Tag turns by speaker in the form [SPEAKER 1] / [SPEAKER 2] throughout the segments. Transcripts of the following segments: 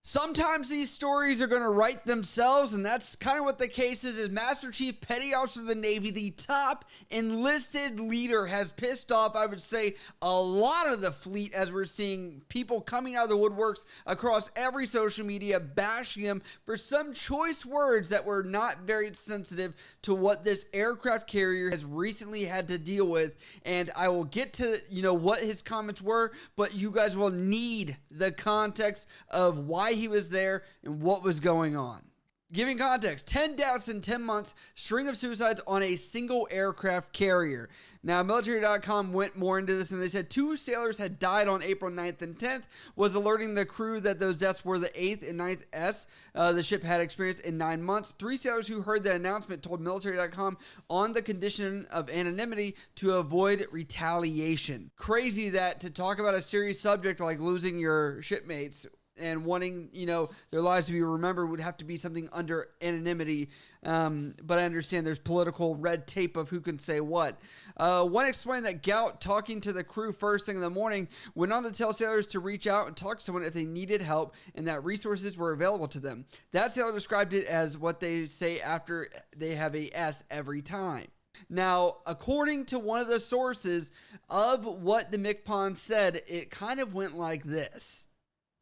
[SPEAKER 1] Sometimes these stories are going to write themselves, and that's kind of what the case is Master Chief Petty Officer of the Navy, the top enlisted leader, has pissed off, I would say, a lot of the fleet, as we're seeing people coming out of the woodworks across every social media bashing him for some choice words that were not very sensitive to what this aircraft carrier has recently had to deal with. And I will get to, what his comments were, but you guys will need the context of why he was there and what was going on. Giving context, 10 deaths in 10 months, string of suicides on a single aircraft carrier. Now, military.com went more into this, and they said 2 sailors had died on April 9th and 10th, was alerting the crew that those deaths were the 8th and 9th S the ship had experienced in 9 months. 3 sailors who heard the announcement told military.com on the condition of anonymity to avoid retaliation. Crazy that to talk about a serious subject like losing your shipmates and wanting, their lives to be remembered would have to be something under anonymity. But I understand there's political red tape of who can say what. One explained that Gout, talking to the crew first thing in the morning, went on to tell sailors to reach out and talk to someone if they needed help and that resources were available to them. That sailor described it as what they say after they have a S every time. Now, according to one of the sources of what the MCPON said, it kind of went like this.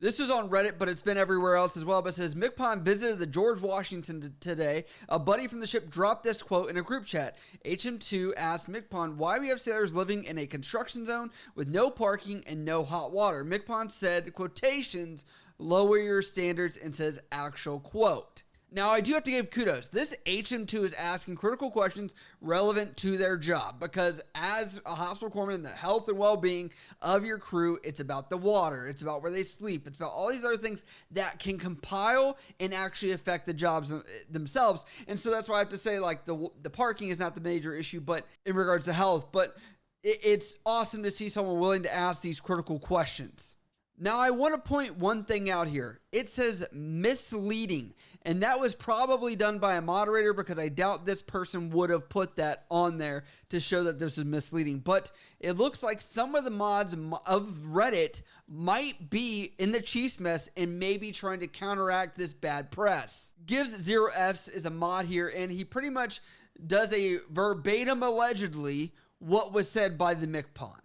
[SPEAKER 1] This was on Reddit, but it's been everywhere else as well. But it says, MCPON visited the George Washington today. A buddy from the ship dropped this quote in a group chat. HM2 asked MCPON why we have sailors living in a construction zone with no parking and no hot water. MCPON said, quotations, lower your standards, and says actual quote. Now, I do have to give kudos. This HM2 is asking critical questions relevant to their job because as a hospital corpsman and the health and well-being of your crew, it's about the water, it's about where they sleep, it's about all these other things that can compile and actually affect the jobs themselves. And so that's why I have to say, like, the parking is not the major issue, but in regards to health, but it's awesome to see someone willing to ask these critical questions. Now, I want to point one thing out here. It says misleading, and that was probably done by a moderator because I doubt this person would have put that on there to show that this is misleading. But it looks like some of the mods of Reddit might be in the Chiefs mess and maybe trying to counteract this bad press. Gives 0 Fs is a mod here, and he pretty much does a verbatim, allegedly, what was said by the MCPON.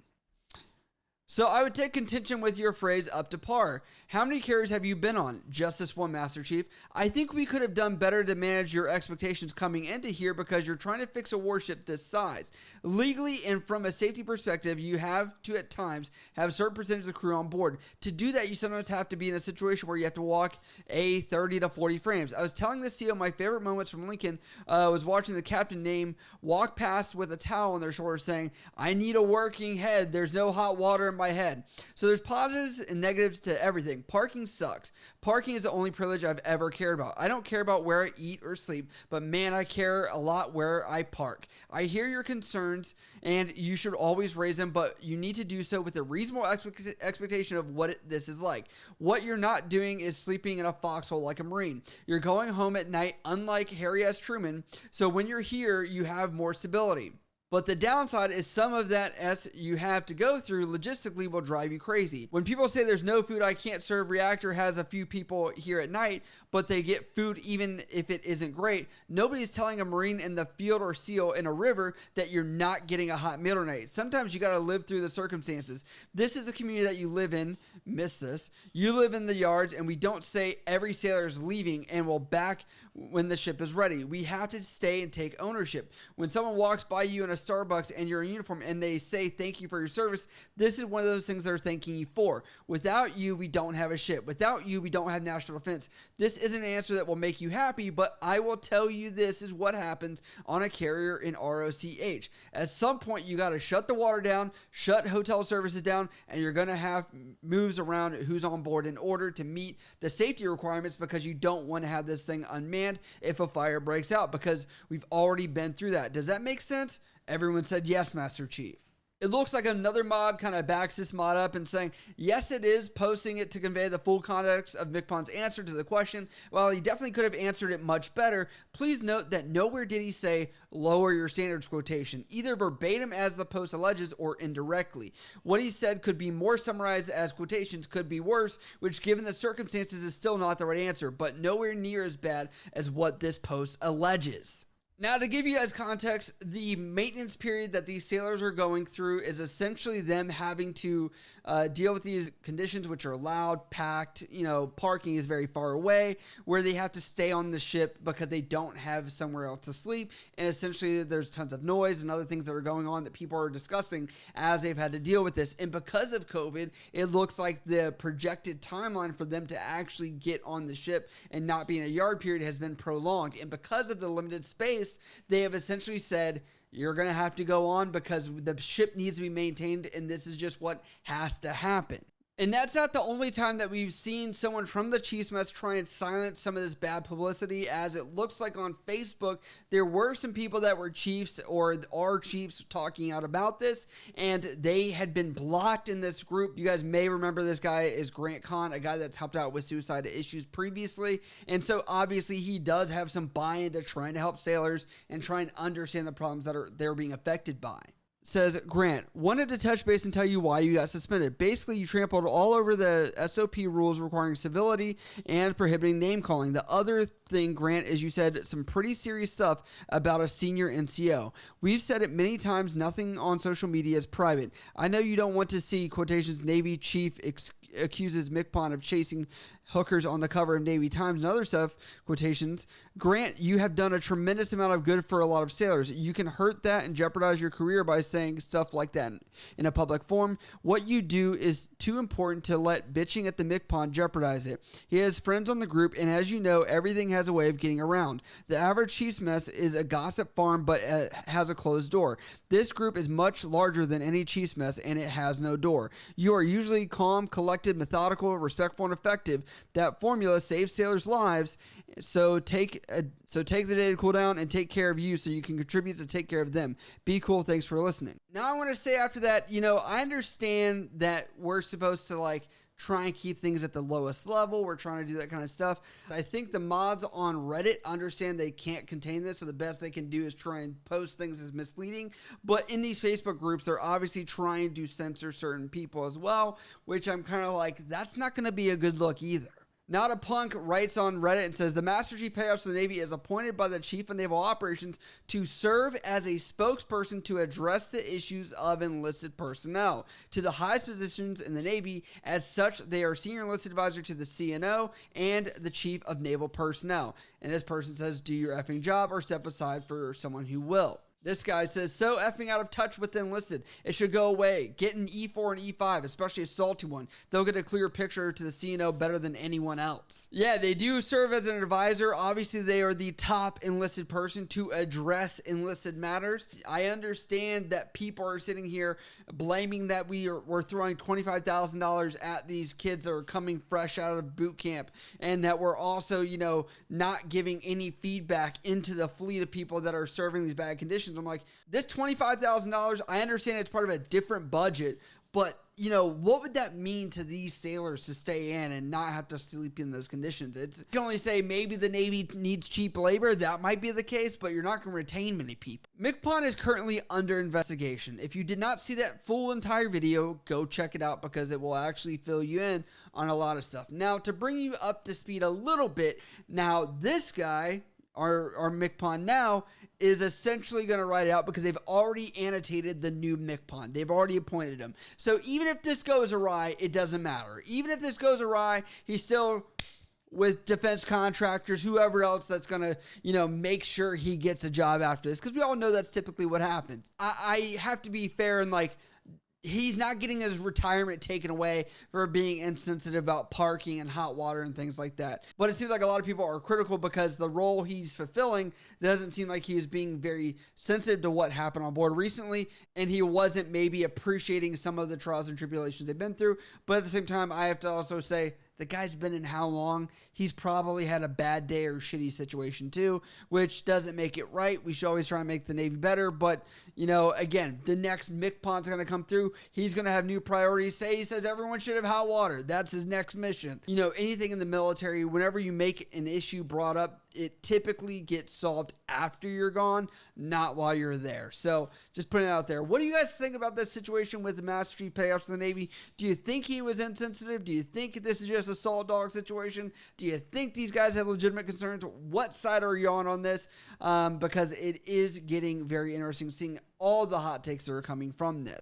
[SPEAKER 1] So I would take contention with your phrase up to par. How many carriers have you been on? Just this one, Master Chief. I think we could have done better to manage your expectations coming into here because you're trying to fix a warship this size. Legally and from a safety perspective, you have to at times have a certain percentage of the crew on board. To do that, you sometimes have to be in a situation where you have to walk 30 to 40 frames. I was telling the CEO my favorite moments from Lincoln was watching the captain name walk past with a towel on their shoulder saying, I need a working head. There's no hot water in my head. So there's positives and negatives to everything. Parking sucks. Parking is the only privilege I've ever cared about. I don't care about where I eat or sleep, but man, I care a lot where I park. I hear your concerns and you should always raise them, but you need to do so with a reasonable expectation of what this is like. What you're not doing is sleeping in a foxhole like a Marine. You're going home at night, unlike Harry S. Truman, so when you're here, you have more stability. But the downside is some of that S you have to go through logistically will drive you crazy. When people say there's no food, I can't serve, reactor has a few people here at night, but they get food even if it isn't great. Nobody's telling a Marine in the field or SEAL in a river that you're not getting a hot meal tonight. Sometimes you got to live through the circumstances. This is the community that you live in. Miss this. You live in the yards, and we don't say every sailor is leaving and will back when the ship is ready. We have to stay and take ownership. When someone walks by you in a Starbucks and you're in uniform and they say thank you for your service, this is one of those things they're thanking you for. Without you, we don't have a ship. Without you, we don't have national defense. This isn't an answer that will make you happy, but I will tell you this is what happens on a carrier in ROCH. At some point, you got to shut the water down, shut hotel services down, and you're going to have moves around who's on board in order to meet the safety requirements because you don't want to have this thing unmanned if a fire breaks out because we've already been through that. Does that make sense? Everyone said yes, Master Chief. It looks like another mod kind of backs this mod up and saying, yes, it is posting it to convey the full context of McPon's answer to the question. While he definitely could have answered it much better, please note that nowhere did he say lower your standards quotation, either verbatim as the post alleges or indirectly. What he said could be more summarized as quotations, could be worse, which given the circumstances is still not the right answer, but nowhere near as bad as what this post alleges. Now, to give you guys context, the maintenance period that these sailors are going through is essentially them having to deal with these conditions, which are loud, packed, parking is very far away, where they have to stay on the ship because they don't have somewhere else to sleep. And essentially, there's tons of noise and other things that are going on that people are discussing as they've had to deal with this. And because of COVID, it looks like the projected timeline for them to actually get on the ship and not be in a yard period has been prolonged. And because of the limited space, they have essentially said, you're going to have to go on because the ship needs to be maintained, and this is just what has to happen. And that's not the only time that we've seen someone from the Chiefs mess try and silence some of this bad publicity, as it looks like on Facebook, there were some people that were Chiefs or are Chiefs talking out about this, and they had been blocked in this group. You guys may remember this guy is Grant Kahn, a guy that's helped out with suicide issues previously. And so obviously he does have some buy-in to trying to help sailors and try and understand the problems that they're being affected by. Says, Grant, wanted to touch base and tell you why you got suspended. Basically, you trampled all over the SOP rules requiring civility and prohibiting name calling. The other thing, Grant, is you said some pretty serious stuff about a senior NCO. We've said it many times, nothing on social media is private. I know you don't want to see quotations Navy chief accuses McPon of chasing hookers on the cover of Navy Times and other stuff, quotations. Grant, you have done a tremendous amount of good for a lot of sailors. You can hurt that and jeopardize your career by saying stuff like that in a public forum. What you do is too important to let bitching at the McPon jeopardize it. He has friends on the group, and as you know, everything has a way of getting around. The average Chiefs mess is a gossip farm, but has a closed door. This group is much larger than any Chiefs mess, and it has no door. You are usually calm, collected, methodical, respectful, and effective. That formula saves sailors' lives. So take the day to cool down and take care of you so you can contribute to take care of them. Be cool. Thanks for listening. Now I want to say after that, I understand that we're supposed to try and keep things at the lowest level. We're trying to do that kind of stuff. I think the mods on Reddit understand they can't contain this, so the best they can do is try and post things as misleading. But in these Facebook groups, they're obviously trying to censor certain people as well, which I'm kind of like, that's not going to be a good look either. Not a Punk writes on Reddit and says, the Master Chief Payoffs of the Navy is appointed by the Chief of Naval Operations to serve as a spokesperson to address the issues of enlisted personnel to the highest positions in the Navy. As such, they are Senior Enlisted Advisor to the CNO and the Chief of Naval Personnel. And this person says, do your effing job or step aside for someone who will. This guy says, so effing out of touch with the enlisted. It should go away. Get an E4 and E5, especially a salty one. They'll get a clear picture to the CNO better than anyone else. Yeah, they do serve as an advisor. Obviously, they are the top enlisted person to address enlisted matters. I understand that people are sitting here blaming that we're throwing $25,000 at these kids that are coming fresh out of boot camp, and that we're also, not giving any feedback into the fleet of people that are serving these bad conditions. I'm like, this $25,000, I understand it's part of a different budget, but what would that mean to these sailors to stay in and not have to sleep in those conditions? You can only say maybe the Navy needs cheap labor. That might be the case, but you're not going to retain many people. McPon is currently under investigation. If you did not see that full entire video, go check it out because it will actually fill you in on a lot of stuff. Now, to bring you up to speed a little bit, now this guy, our McPon now, is essentially going to write it out because they've already annotated the new McPon. They've already appointed him. So even if this goes awry, it doesn't matter. Even if this goes awry, he's still with defense contractors, whoever else that's going to, make sure he gets a job after this. Because we all know that's typically what happens. I have to be fair and he's not getting his retirement taken away for being insensitive about parking and hot water and things like that. But it seems like a lot of people are critical because the role he's fulfilling doesn't seem like he is being very sensitive to what happened on board recently, and he wasn't maybe appreciating some of the trials and tribulations they've been through. But at the same time, I have to also say, the guy's been in how long? He's probably had a bad day or shitty situation too, which doesn't make it right. We should always try and make the Navy better. But, you know, again, the next MCPON's going to come through. He's going to have new priorities. He says everyone should have hot water. That's his next mission. You know, anything in the military, whenever you make an issue brought up, it typically gets solved after you're gone, not while you're there. So just putting it out there. What do you guys think about this situation with the Master Chief Petty Officer of the Navy? Do you think he was insensitive? Do you think this is just a solid dog situation? Do you think these guys have legitimate concerns? What side are you on this? Because it is getting very interesting seeing all the hot takes that are coming from this.